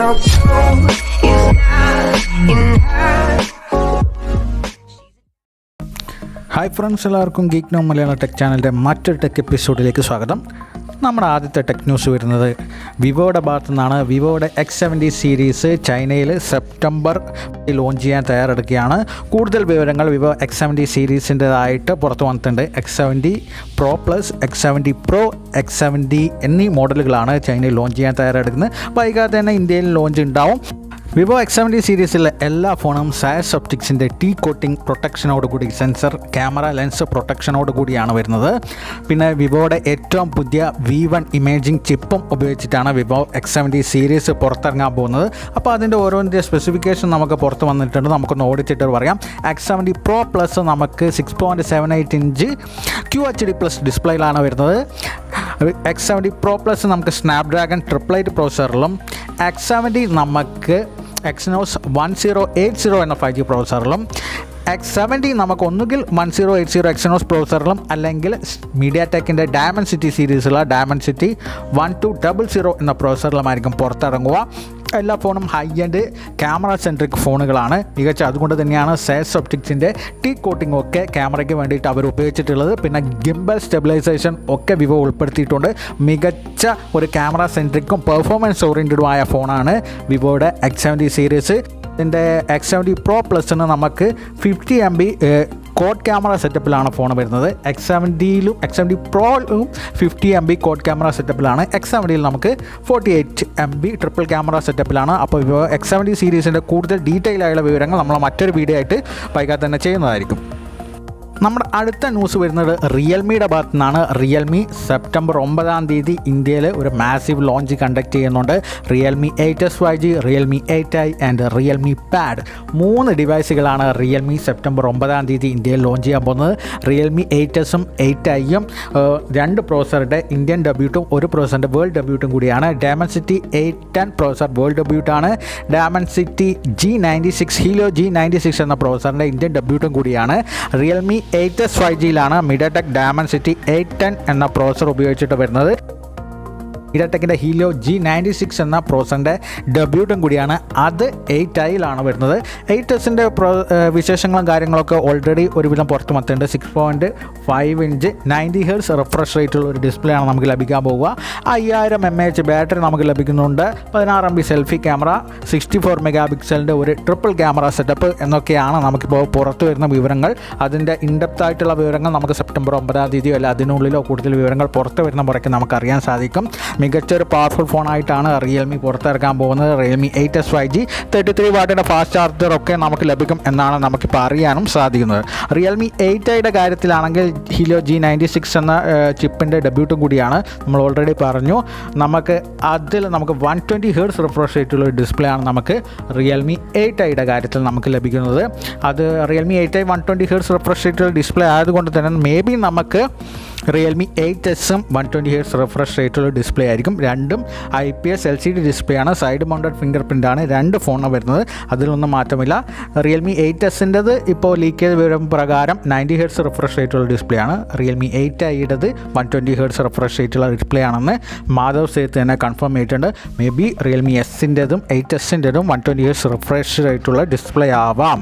how cold is not in her. Hi friends, എല്ലാവർക്കും geek no Malayalam tech ചാനലിൻ്റെ മറ്റൊരു tech എപ്പിസോഡിലേക്ക് സ്വാഗതം. നമ്മുടെ ആദ്യത്തെ ടെക് ന്യൂസ് വരുന്നത് വിവോയുടെ ഭാഗത്തു നിന്നാണ്. വിവോയുടെ X70 സീരീസ് ചൈനയിൽ സെപ്റ്റംബർ ലോഞ്ച് ചെയ്യാൻ തയ്യാറെടുക്കുകയാണ്. കൂടുതൽ വിവരങ്ങൾ വിവോ X70 സീരീസിൻ്റെതായിട്ട് പുറത്തു വന്നിട്ടുണ്ട്. X70 Pro plus X70 Pro X70 എന്നീ മോഡലുകളാണ് ചൈനയിൽ ലോഞ്ച് ചെയ്യാൻ തയ്യാറെടുക്കുന്നത്. വൈകാതെ തന്നെ ഇന്ത്യയിൽ ലോഞ്ച് ഉണ്ടാവും. വിവോ X70 സീരീസിലെ എല്ലാ ഫോണും സാസ് ഒപ്റ്റിക്സിൻ്റെ T കോട്ടിംഗ് പ്രൊട്ടക്ഷനോടുകൂടി സെൻസർ, ക്യാമറ, ലെൻസ് പ്രൊട്ടക്ഷനോട് കൂടിയാണ് വരുന്നത്. പിന്നെ വിവോയുടെ ഏറ്റവും പുതിയ V1 ഇമേജിംഗ് ചിപ്പും ഉപയോഗിച്ചിട്ടാണ് വിവോ X70 സീരീസ് പുറത്തിറങ്ങാൻ പോകുന്നത്. അപ്പോൾ അതിൻ്റെ ഓരോന്നിൻ്റെ സ്പെസിഫിക്കേഷൻ നമുക്ക് പുറത്ത് വന്നിട്ടുണ്ട്. നമുക്കൊന്ന് ഓടിച്ചിട്ട് പറയാം. X70 Pro പ്ലസ് നമുക്ക് 6.78 ഇഞ്ച് QHD പ്ലസ് ഡിസ്പ്ലേയിലാണ് വരുന്നത്. X70 Pro പ്ലസ് നമുക്ക് സ്നാപ്ഡ്രാഗൺ 888 പ്രോസറിലും, X70 നമുക്ക് Exynos 1080 എന്ന 5G പ്രോസറിലും, X70 നമുക്ക് ഒന്നുകിൽ 1080 Exynos പ്രോസറിലും അല്ലെങ്കിൽ മീഡിയാടെക്കിൻ്റെ ഡയമൻസിറ്റി സീരീസിലുള്ള ഡയമൻസിറ്റി 1200 എന്ന പ്രോസറിലുമായിരിക്കും പുറത്തിറങ്ങുക. എല്ലാ ഫോണും ഹൈ എൻഡ് ക്യാമറ സെൻട്രിക് ഫോണുകളാണ്. മികച്ച അതുകൊണ്ട് തന്നെയാണ് സാസ് ഒപ്റ്റിക്സിൻ്റെ T കോട്ടിംഗ് ഒക്കെ ക്യാമറയ്ക്ക് വേണ്ടിയിട്ട് അവർ ഉപയോഗിച്ചിട്ടുള്ളത്. പിന്നെ ഗിംബൽ സ്റ്റെബിലൈസേഷൻ ഒക്കെ വിവോ ഉൾപ്പെടുത്തിയിട്ടുണ്ട്. മികച്ച ഒരു ക്യാമറ സെൻട്രിക്കും പെർഫോമൻസ് ഓറിയൻറ്റഡുമായ ഫോണാണ് വിവോയുടെ X70 സീരീസ്. ഇതിൻ്റെ X70 Pro പ്ലസിന് നമുക്ക് 50 MB കോഡ് ക്യാമറ സെറ്റപ്പിലാണ് ഫോൺ വരുന്നത്. X70 Proയിലും 50 MB കോഡ് ക്യാമറ സെറ്റപ്പിലാണ്. X70യിൽ നമുക്ക് 48 MB ട്രിപ്പിൾ ക്യാമറ സെറ്റപ്പിലാണ്. അപ്പോൾ X70 സീരീസിൻ്റെ കൂടുതൽ ഡീറ്റെയിൽ ആയുള്ള വിവരങ്ങൾ നമ്മൾ മറ്റൊരു വീഡിയോ ആയിട്ട് വൈകാതെ തന്നെ ചെയ്യുന്നതായിരിക്കും. നമ്മുടെ അടുത്ത ന്യൂസ് വരുന്നത് റിയൽമിയുടെ ഭാഗത്തു നിന്നാണ്. റിയൽമി സെപ്റ്റംബർ 9 ഇന്ത്യയിൽ ഒരു മാസീവ് ലോഞ്ച് കണ്ടക്ട് ചെയ്യുന്നുണ്ട്. Realme 8S 5G, Realme 8i and Realme pad 3 ഡിവൈസുകളാണ് റിയൽമി സെപ്റ്റംബർ 9 ഇന്ത്യയിൽ ലോഞ്ച് ചെയ്യാൻ പോകുന്നത്. റിയൽമി 8Sഉം 8iയും 2 പ്രോസറിൻ്റെ ഇന്ത്യൻ ഡെബ്യൂട്ടും 1 പ്രോസറിൻ്റെ വേൾഡ് ഡെബ്യൂട്ടും കൂടിയാണ്. ഡയമൻസിറ്റി 810 പ്രോസർ വേൾഡ് ഡെബ്യൂട്ടാണ്. ഡയമൻസിറ്റി G96 ഹീലിയോ G96 എന്ന പ്രോസറിൻ്റെ ഇന്ത്യൻ ഡെബ്യൂട്ടും കൂടിയാണ്. റിയൽമി 8S 5Gയിലാണ് മീഡിയാടെക് ഡയമൻസിറ്റി 810 എന്ന പ്രോസർ ഉപയോഗിച്ചിട്ട് വരുന്നത്. മീഡിയാടെക്കിൻ്റെ ഹീലിയോ G96 എന്ന പ്രോസറിൻ്റെ ഡെബ്യൂട്ടും കൂടിയാണ്. അത് 8iയിലാണ് വരുന്നത്. 8Sൻ്റെ വിശേഷങ്ങളും കാര്യങ്ങളൊക്കെ ഓൾറെഡി ഒരുവിധം പുറത്ത് വന്നിട്ടുണ്ട്. 6.5 ഇഞ്ച് 90 Hz റിഫ്രഷ് റേറ്റുള്ള ഒരു ഡിസ്പ്ലേ ആണ് നമുക്ക് ലഭിക്കാൻ പോകുക. 5000 mAh ബാറ്ററി നമുക്ക് ലഭിക്കുന്നുണ്ട്. 16 MB സെൽഫി ക്യാമറ, 64 മെഗാപിക്സലിൻ്റെ ഒരു ട്രിപ്പിൾ ക്യാമറ സെറ്റപ്പ് എന്നൊക്കെയാണ് നമുക്കിപ്പോൾ പുറത്ത് വരുന്ന വിവരങ്ങൾ. അതിൻ്റെ ഇൻഡെപ്ത് ആയിട്ടുള്ള വിവരങ്ങൾ നമുക്ക് സെപ്റ്റംബർ 9 അല്ല അതിനുള്ളിലോ കൂടുതൽ വിവരങ്ങൾ പുറത്ത് വരുന്ന മുറയ്ക്ക് നമുക്കറിയാൻ സാധിക്കും. മികച്ചൊരു പവർഫുൾ ഫോണായിട്ടാണ് റിയൽമി പുറത്തിറക്കാൻ പോകുന്നത്. റിയൽമി 8S 5G 33 വാട്ടിൻ്റെ ഫാസ്റ്റ് ചാർജറൊക്കെ നമുക്ക് ലഭിക്കും എന്നാണ് നമുക്കിപ്പോൾ അറിയാനും സാധിക്കുന്നത്. റിയൽമി 8iയുടെ കാര്യത്തിലാണെങ്കിൽ ഹീലിയോ G96 എന്ന ചിപ്പിൻ്റെ ഡെബ്യൂട്ടും കൂടിയാണ്. നമ്മൾ ഓൾറെഡി പറഞ്ഞു. നമുക്ക് 120 Hz റിഫ്രഷ് റേറ്റുള്ള ഡിസ്പ്ലേ ആണ് നമുക്ക് റിയൽമി 8iയുടെ കാര്യത്തിൽ നമുക്ക് ലഭിക്കുന്നത്. അത് റിയൽമി 8i 120 Hz റിഫ്രഷ് റേറ്റുള്ള ഡിസ്പ്ലേ ആയതുകൊണ്ട് തന്നെ മേ ബി നമുക്ക് റിയൽമി 8Sഉം 120 Hz റിഫ്രഷ് റേറ്റുള്ള ഡിസ്പ്ലേ ആയിരിക്കും. രണ്ടും IPS LCD ഡിസ്പ്ലേ ആണ്. സൈഡ് മൗണ്ടഡ് ഫിംഗർ പ്രിൻ്റാണ് 2 ഫോണും വരുന്നത്. അതിലൊന്നും മാറ്റമില്ല. റിയൽമി 8Sൻ്റെത് ഇപ്പോൾ ലീക്ക് ചെയ്ത വിവരം പ്രകാരം 90 Hz റിഫ്രഷ് റേറ്റുള്ള ഡിസ്പ്ലേ ആണ്. റിയൽമി 8iയുടേത് 120 Hz റിഫ്രഷ് റേറ്റുള്ള ഡിസ്പ്ലേ ആണെന്ന് മാധവ് സേത്ത് തന്നെ കൺഫേം ചെയ്തിട്ടുണ്ട്. മേ ബി റിയൽമി Sൻ്റെതും 8Sൻ്റെതും 120 Hz റിഫ്രഷ് റേറ്റുള്ള ഡിസ്പ്ലേ ആവാം.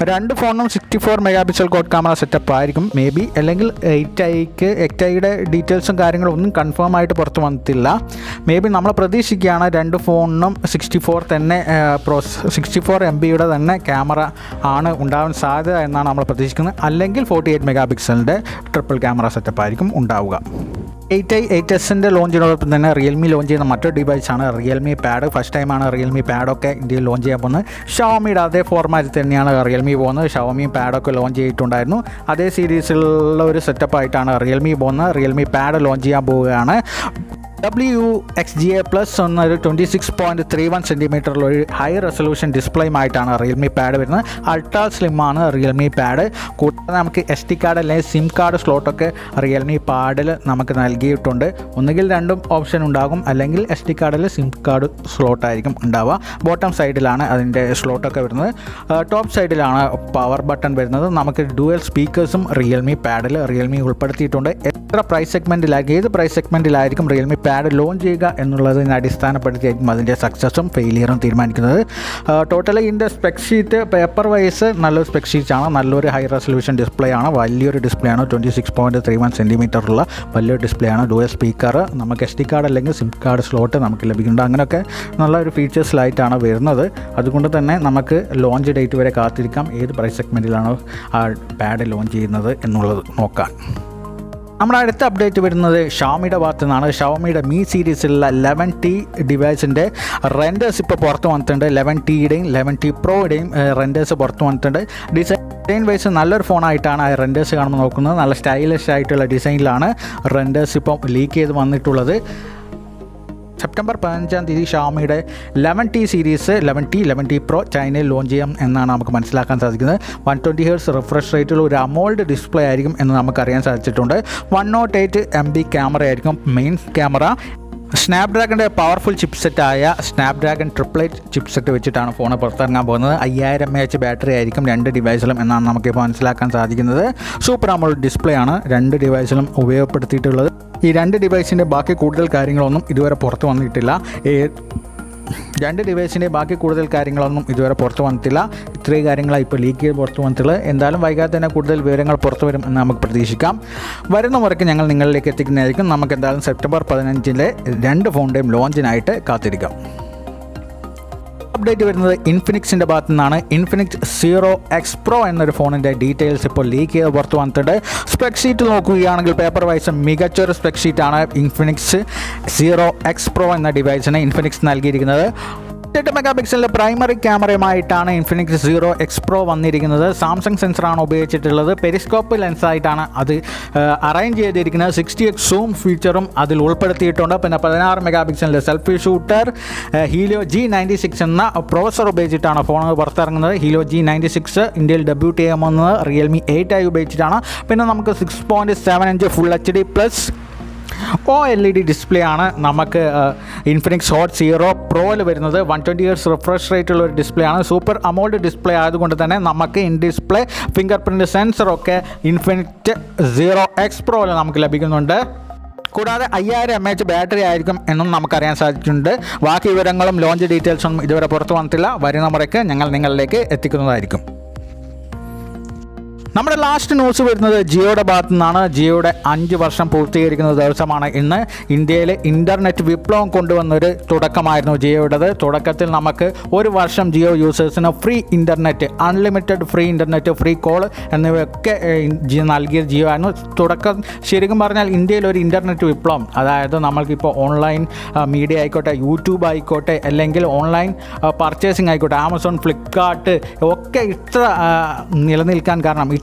2 ഫോണും 64 മെഗാപിക്സൽ കോഡ് ക്യാമറ സെറ്റപ്പ് ആയിരിക്കും മേ ബി. അല്ലെങ്കിൽ 8iയുടെ ഡീറ്റെയിൽസും കാര്യങ്ങളും ഒന്നും കൺഫേം ആയിട്ട് പുറത്ത് വന്നിട്ടില്ല. മേ ബി നമ്മൾ പ്രതീക്ഷിക്കുകയാണ് 2 ഫോണിനും 64 MBയുടെ തന്നെ ക്യാമറ ആണ് ഉണ്ടാവാൻ സാധ്യത എന്നാണ് നമ്മൾ പ്രതീക്ഷിക്കുന്നത്. അല്ലെങ്കിൽ 48 മെഗാപിക്സലിൻ്റെ ട്രിപ്പിൾ ക്യാമറ സെറ്റപ്പ് ആയിരിക്കും ഉണ്ടാവുക. 8Sൻ്റെ ലോഞ്ചിനോടൊപ്പം തന്നെ റിയൽമി ലോഞ്ച് ചെയ്യുന്ന മറ്റൊരു ഡിവൈസാണ് റിയൽമി പാഡ്. ഫസ്റ്റ് ടൈമാണ് റിയൽമി പാഡൊക്കെ ഇന്ത്യയിൽ ലോഞ്ച് ചെയ്യാൻ പോകുന്നത്. ഷവോമിയുടെ അതേ ഫോർമാറ്റിൽ തന്നെയാണ് റിയൽമി പോകുന്നത്. ഷവോമി പാഡൊക്കെ ലോഞ്ച് ചെയ്തിട്ടുണ്ടായിരുന്നു. അതേ സീരീസിലുള്ള ഒരു സെറ്റപ്പായിട്ടാണ് റിയൽമി പോകുന്നത്. റിയൽമി പാഡ് ലോഞ്ച് ചെയ്യാൻ പോവുകയാണ്. WXGA പ്ലസ് എന്നൊരു 26.31 സെൻറ്റിമീറ്ററിലുള്ള ഒരു ഹൈ റെസൊല്യൂഷൻ ഡിസ്പ്ലേയുമായിട്ടാണ് റിയൽമി പാഡ് വരുന്നത്. അൾട്രാ സ്ലിമ്മാണ് റിയൽമി പാഡ്. കൂടാതെ നമുക്ക് SD കാർഡ് അല്ലെങ്കിൽ സിം കാർഡ് സ്ലോട്ടൊക്കെ റിയൽമി പാഡിൽ നമുക്ക് നൽകിയിട്ടുണ്ട്. ഒന്നുകിൽ 2 ഓപ്ഷൻ ഉണ്ടാകും, അല്ലെങ്കിൽ SD കാർഡിൽ സിം കാർഡ് സ്ലോട്ടായിരിക്കും ഉണ്ടാവുക. ബോട്ടം സൈഡിലാണ് അതിൻ്റെ സ്ലോട്ടൊക്കെ വരുന്നത്. ടോപ്പ് സൈഡിലാണ് പവർ ബട്ടൺ വരുന്നത്. നമുക്ക് ഡുവൽ സ്പീക്കേഴ്സും റിയൽമി പാഡിൽ റിയൽമി ഉൾപ്പെടുത്തിയിട്ടുണ്ട്. ഏത് പ്രൈസ് സെഗ്മെൻറ്റിലായിരിക്കും റിയൽമി പാഡ് പാഡ് ലോഞ്ച് ചെയ്യുക എന്നുള്ളതിനെ അടിസ്ഥാനപ്പെടുത്തിയായിരിക്കും അതിൻ്റെ സക്സസും ഫെയിലിയറും തീരുമാനിക്കുന്നത്. ടോട്ടലി ഇതിൻ്റെ സ്പെക് ഷീറ്റ് പേപ്പർ വൈസ് നല്ലൊരു സ്പെക് ഷീറ്റാണ്. നല്ലൊരു ഹൈ റെസൊല്യൂഷൻ ഡിസ്പ്ലേ ആണ്. വലിയൊരു ഡിസ്പ്ലേ ആണ്. 26.31 സെൻറ്റിമീറ്ററുള്ള വലിയൊരു ഡിസ്പ്ലേ ആണ്. ഡുവൽ സ്പീക്കർ, നമുക്ക് SD കാർഡ് അല്ലെങ്കിൽ സിം കാർഡ് സ്ലോട്ട് നമുക്ക് ലഭിക്കുന്നുണ്ട്. അങ്ങനെയൊക്കെ നല്ലൊരു ഫീച്ചേഴ്സിലായിട്ടാണ് വരുന്നത്. അതുകൊണ്ട് തന്നെ നമുക്ക് ലോഞ്ച് ഡേറ്റ് വരെ കാത്തിരിക്കാം ഏത് പ്രൈസ് സെഗ്മെൻറ്റിലാണ് ആ പാഡ് ലോഞ്ച് ചെയ്യുന്നത് എന്നുള്ളത് നോക്കാൻ. നമ്മുടെ അടുത്ത അപ്ഡേറ്റ് വരുന്നത് ഷാമിയുടെ ഭാഗത്തു നിന്നാണ്. ഷാമിയുടെ Mi സീരീസിലുള്ള 11T ഡിവൈസിൻ്റെ റെൻഡേഴ്സ് ഇപ്പോൾ പുറത്ത് വന്നിട്ടുണ്ട്. 11Tയുടെയും 11T Proയുടെയും റെൻഡേഴ്സ് പുറത്ത് വന്നിട്ടുണ്ട്. ഡിസൈൻ വൈസ് നല്ലൊരു ഫോണായിട്ടാണ് ആ റെൻഡേഴ്സ് കാണുമ്പോൾ നോക്കുന്നത്. നല്ല സ്റ്റൈലിഷ് ആയിട്ടുള്ള ഡിസൈനിലാണ് റെൻഡേഴ്സ് ഇപ്പോൾ ലീക്ക് ചെയ്ത് വന്നിട്ടുള്ളത്. September 15 ഷാമിയുടെ 11T series 11T 11T Pro ചൈനയിൽ ലോഞ്ച് ചെയ്യാം എന്നാണ് നമുക്ക് മനസ്സിലാക്കാൻ സാധിക്കുന്നത്. 120 Hz റിഫ്രഷ് റേറ്റുള്ള ഒരു അമോൾഡ് ഡിസ്പ്ലേ ആയിരിക്കും എന്ന് നമുക്കറിയാൻ സാധിച്ചിട്ടുണ്ട്. 108 MB ക്യാമറ ആയിരിക്കും മെയിൻ ക്യാമറ. സ്നാപ്ഡ്രാഗൻ്റെ പവർഫുൾ ചിപ്സെറ്റായ സ്നാപ്ഡ്രാഗൺ 888 ചിപ്സെറ്റ് വെച്ചിട്ടാണ് ഫോൺ പുറത്തിറങ്ങാൻ പോകുന്നത്. 5000 mAh ബാറ്ററി ആയിരിക്കും രണ്ട് ഡിവൈസിലും എന്നാണ് നമുക്കിപ്പോൾ മനസ്സിലാക്കാൻ സാധിക്കുന്നത്. സൂപ്പർ അമോൾഡ് ഡിസ്പ്ലേ ആണ് രണ്ട് ഡിവൈസിലും ഉപയോഗപ്പെടുത്തിയിട്ടുള്ളത്. ഈ രണ്ട് ഡിവൈസിൻ്റെ ബാക്കി കൂടുതൽ കാര്യങ്ങളൊന്നും ഇതുവരെ പുറത്ത് വന്നിട്ടില്ല. പുറത്ത് വന്നിട്ടില്ല. ഇത്രയും കാര്യങ്ങളാണ് ഇപ്പോൾ ലീക്ക് ചെയ്ത് പുറത്ത് വന്നിട്ടുള്ളത്. എന്തായാലും വൈകാതെ തന്നെ കൂടുതൽ വിവരങ്ങൾ പുറത്തു വരും എന്ന് നമുക്ക് പ്രതീക്ഷിക്കാം. വരുന്ന മുറയ്ക്ക് ഞങ്ങൾ നിങ്ങളിലേക്ക് എത്തിക്കുന്നതായിരിക്കും. നമുക്ക് എന്തായാലും സെപ്റ്റംബർ 15 രണ്ട് ഫോണിൻ്റെയും ലോഞ്ചിനായിട്ട് കാത്തിരിക്കാം. അപ്ഡേറ്റ് വരുന്നത് ഇൻഫിനിക്സിൻ്റെ ഭാഗത്തു നിന്നാണ്. ഇൻഫിനിക്സ് Zero X Pro എന്നൊരു ഫോണിൻ്റെ ഡീറ്റെയിൽസ് ഇപ്പോൾ ലീക്ക് ചെയ്ത് പുറത്ത് വന്നിട്ടുണ്ട്. സ്പെക് ഷീറ്റ് നോക്കുകയാണെങ്കിൽ പേപ്പർ വൈസ് മികച്ചൊരു സ്പെക് ഷീറ്റാണ് ഇൻഫിനിക്സ് Zero X Pro എന്ന ഡിവൈസിന് ഇൻഫിനിക്സ് നൽകിയിരിക്കുന്നത്. 8 മെഗാപിക്സലിൻ്റെ പ്രൈമറി ക്യാമറയുമായിട്ടാണ് ഇൻഫിനിക്സ് Zero X Pro വന്നിരിക്കുന്നത്. സാംസങ് സെൻസറാണ് ഉപയോഗിച്ചിട്ടുള്ളത്. പെരിസ്കോപ്പ് ലെൻസായിട്ടാണ് അത് അറേഞ്ച് ചെയ്തിരിക്കുന്നത്. 60x സൂം ഫീച്ചറും അതിൽ ഉൾപ്പെടുത്തിയിട്ടുണ്ട്. പിന്നെ 16 മെഗാപിക്സലിൻ്റെ സെൽഫി ഷൂട്ടർ, ഹീലിയോ G96 എന്ന പ്രോസർ ഉപയോഗിച്ചിട്ടാണ് ഫോൺ പുറത്തിറങ്ങുന്നത്. ഹീലിയോ G96 ഇന്ത്യയിൽ ഡെബ്യൂട്ട് ചെയ്യാൻ വന്നത് Realme 8i ഉപയോഗിച്ചിട്ടാണ്. പിന്നെ നമുക്ക് 6.7 inch full HD plus OLED display ആണ് നമുക്ക് ഇൻഫിനിക്സ് ഹോട്ട് Zero Proയിൽ വരുന്നത്. 120 Hz റിഫ്രഷ് റേറ്റുള്ള ഒരു ഡിസ്പ്ലേ ആണ്. സൂപ്പർ അമോൾഡ് ഡിസ്പ്ലേ ആയതുകൊണ്ട് തന്നെ നമുക്ക് ഇൻ ഡിസ്പ്ലേ ഫിംഗർ പ്രിൻറ്റ് സെൻസറൊക്കെ ഇൻഫിനിക്സ് Zero X Proയിൽ നമുക്ക് ലഭിക്കുന്നുണ്ട്. കൂടാതെ 5000 mAh ബാറ്ററി ആയിരിക്കും എന്നും നമുക്കറിയാൻ സാധിച്ചിട്ടുണ്ട്. ബാക്കി വിവരങ്ങളും ലോഞ്ച് ഡീറ്റെയിൽസൊന്നും ഇതുവരെ പുറത്ത് വന്നിട്ടില്ല. വരുന്ന മുറയ്ക്ക് ഞങ്ങൾ നിങ്ങളിലേക്ക് എത്തിക്കുന്നതായിരിക്കും. നമ്മുടെ ലാസ്റ്റ് ന്യൂസ് വരുന്നത് ജിയോയുടെ ഭാഗത്തു നിന്നാണ്. ജിയോയുടെ 5 വർഷം പൂർത്തീകരിക്കുന്ന ദിവസമാണ് ഇന്ന്. ഇന്ത്യയിൽ ഇൻ്റർനെറ്റ് വിപ്ലവം കൊണ്ടുവന്നൊരു തുടക്കമായിരുന്നു ജിയോയുടേത്. തുടക്കത്തിൽ നമുക്ക് ഒരു വർഷം ജിയോ യൂസേഴ്സിന് free internet, unlimited free internet, free call എന്നിവയൊക്കെ നൽകിയ ജിയോ ആയിരുന്നു. തുടക്കം ശരിക്കും പറഞ്ഞാൽ ഇന്ത്യയിൽ ഒരു ഇൻ്റർനെറ്റ് വിപ്ലവം, അതായത് നമ്മൾക്കിപ്പോൾ ഓൺലൈൻ മീഡിയ ആയിക്കോട്ടെ, യൂട്യൂബ് ആയിക്കോട്ടെ, അല്ലെങ്കിൽ ഓൺലൈൻ പർച്ചേസിങ് ആയിക്കോട്ടെ, ആമസോൺ, ഫ്ലിപ്കാർട്ട് ഒക്കെ ഇത്ര നിലനിൽക്കാൻ കാരണം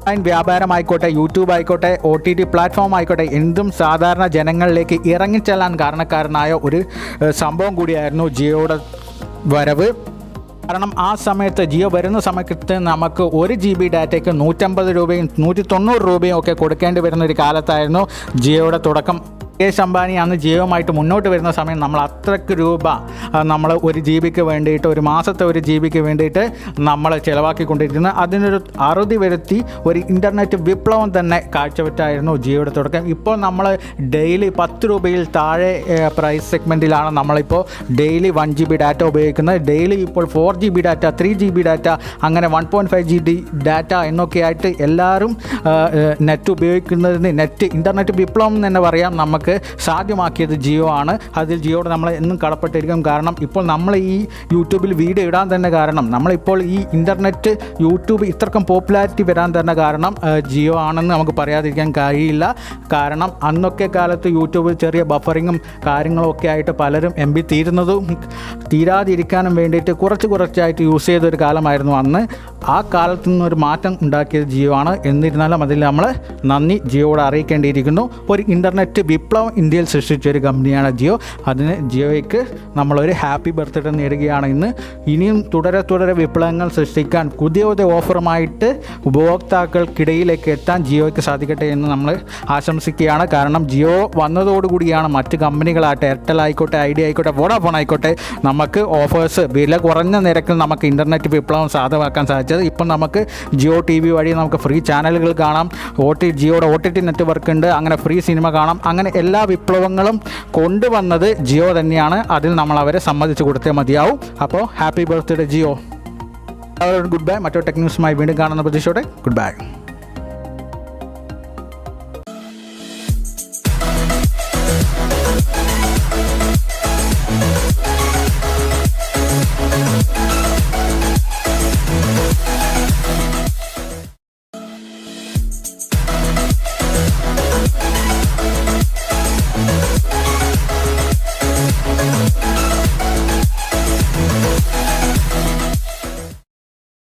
ഓൺലൈൻ വ്യാപാരമായിക്കോട്ടെ, യൂട്യൂബ് ആയിക്കോട്ടെ, OTT പ്ലാറ്റ്ഫോം ആയിക്കോട്ടെ, എന്തും സാധാരണ ജനങ്ങളിലേക്ക് ഇറങ്ങിച്ചെല്ലാൻ കാരണക്കാരനായ ഒരു സംഭവം കൂടിയായിരുന്നു ജിയോയുടെ വരവ്. കാരണം ആ സമയത്ത് ജിയോ വരുന്ന സമയത്ത് നമുക്ക് 1 GB ഡാറ്റയ്ക്ക് 150 രൂപയും 190 രൂപയും ഒക്കെ കൊടുക്കേണ്ടി വരുന്ന ഒരു കാലത്തായിരുന്നു ജിയോയുടെ തുടക്കം. മുകേഷ് അംബാനി അന്ന് ജിയോയുമായിട്ട് മുന്നോട്ട് വരുന്ന സമയം നമ്മൾ അത്രയ്ക്ക് രൂപ നമ്മൾ 1 GB വേണ്ടിയിട്ട്, ഒരു മാസത്തെ 1 GB വേണ്ടിയിട്ട് നമ്മൾ ചിലവാക്കിക്കൊണ്ടിരിക്കുന്നത്. അതിനൊരു അറുതി വരുത്തി ഒരു ഇൻ്റർനെറ്റ് വിപ്ലവം തന്നെ കാഴ്ചവെച്ചായിരുന്നു ജിയോയുടെ തുടക്കം. ഇപ്പോൾ നമ്മൾ ഡെയിലി 10 രൂപയിൽ താഴെ പ്രൈസ് സെഗ്മെൻറ്റിലാണ് നമ്മളിപ്പോൾ ഡെയിലി 1 GB ഡാറ്റ ഉപയോഗിക്കുന്നത്. ഡെയിലി ഇപ്പോൾ 4 GB ഡാറ്റ, 3 GB ഡാറ്റ, അങ്ങനെ 1.5 GB ഡാറ്റ എന്നൊക്കെയായിട്ട് എല്ലാവരും നെറ്റ് ഉപയോഗിക്കുന്നതിന് ഇൻ്റർനെറ്റ് വിപ്ലവം എന്ന് തന്നെ പറയാം. നമുക്ക് സാധ്യമാക്കിയത് ജിയോ ആണ്. അതിൽ ജിയോട് നമ്മൾ എന്നും കടപ്പെട്ടിരിക്കും. കാരണം ഇപ്പോൾ നമ്മൾ ഈ യൂട്യൂബിൽ വീഡിയോ ഇടാൻ തന്നെ കാരണം, നമ്മളിപ്പോൾ ഈ ഇൻ്റർനെറ്റ് യൂട്യൂബ് ഇത്രക്കും പോപ്പുലാരിറ്റി വരാൻ തന്നെ കാരണം ജിയോ ആണെന്ന് നമുക്ക് പറയാതിരിക്കാൻ കഴിയില്ല. കാരണം അന്നൊക്കെ കാലത്ത് യൂട്യൂബിൽ ചെറിയ ബഫറിങ്ങും കാര്യങ്ങളും ഒക്കെ ആയിട്ട് പലരും MB തീരാതിരിക്കാനും വേണ്ടിയിട്ട് കുറച്ചായിട്ട് യൂസ് ചെയ്തൊരു കാലമായിരുന്നു അന്ന്. ആ കാലത്ത് നിന്നൊരു മാറ്റം ഉണ്ടാക്കിയത് ജിയോ ആണ്. എന്നിരുന്നാലും അതിൽ നമ്മൾ നന്ദി ജിയോയോട് അറിയിക്കേണ്ടിയിരിക്കുന്നു. ഒരു ഇൻ്റർനെറ്റ് വിപ്ലവം ഇന്ത്യയിൽ സൃഷ്ടിച്ചൊരു കമ്പനിയാണ് ജിയോ. അതിന് ജിയോയ്ക്ക് നമ്മളൊരു ഹാപ്പി ബർത്ത്ഡേ നേടുകയാണ് ഇന്ന്. ഇനിയും തുടരെ വിപ്ലവങ്ങൾ സൃഷ്ടിക്കാൻ പുതിയ ഓഫറുമായിട്ട് ഉപഭോക്താക്കൾക്കിടയിലേക്ക് എത്താൻ ജിയോയ്ക്ക് സാധിക്കട്ടെ എന്ന് നമ്മൾ ആശംസിക്കുകയാണ്. കാരണം ജിയോ വന്നതോടുകൂടിയാണ് മറ്റ് കമ്പനികളായിട്ട് എയർടെൽ ആയിക്കോട്ടെ, ഐഡിയ ആയിക്കോട്ടെ, വോഡാഫോൺ ആയിക്കോട്ടെ നമുക്ക് ഓഫേഴ്സ് വില കുറഞ്ഞ നിരക്കിൽ നമുക്ക് ഇൻ്റർനെറ്റ് വിപ്ലവം സാധ്യമാക്കാൻ സാധിച്ചത്. ഇപ്പം നമുക്ക് ജിയോ TV വഴി നമുക്ക് ഫ്രീ ചാനലുകൾ കാണാം. ജിയോയുടെ OTT നെറ്റ്വർക്ക് ഉണ്ട്. അങ്ങനെ ഫ്രീ സിനിമ കാണാം. അങ്ങനെ എല്ലാ വിപ്ലവങ്ങളും കൊണ്ടുവന്നത് ജിയോ തന്നെയാണ്. അതിൽ നമ്മൾ അവരെ സമ്മതിച്ച് കൊടുത്തേ മതിയാവും. അപ്പോൾ happy birthday Jio. Good bye. മറ്റൊരു ടെക് ന്യൂസുമായി വീണ്ടും കാണുന്ന പ്രതീക്ഷയോടെ ഗുഡ് ബൈ.